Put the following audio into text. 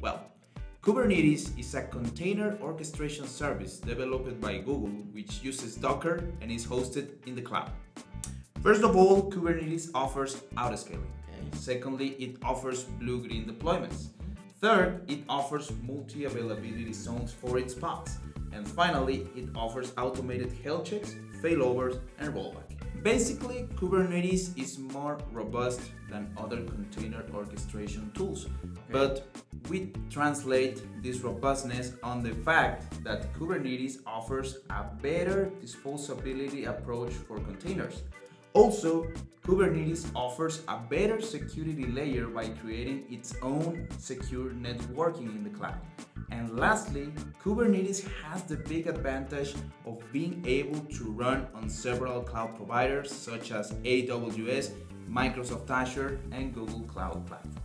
Well, Kubernetes is a container orchestration service developed by Google which uses Docker and is hosted in the cloud. First of all, Kubernetes offers autoscaling. Secondly, it offers blue-green deployments. Third, it offers multi-availability zones for its pods. And finally, it offers automated health checks, failovers, and rollback. Basically, Kubernetes is more robust than other container orchestration tools, but we translate this robustness on the fact that Kubernetes offers a better disposability approach for containers. Also, Kubernetes offers a better security layer by creating its own secure networking in the cloud. And lastly, Kubernetes has the big advantage of being able to run on several cloud providers such as AWS, Microsoft Azure, and Google Cloud Platform.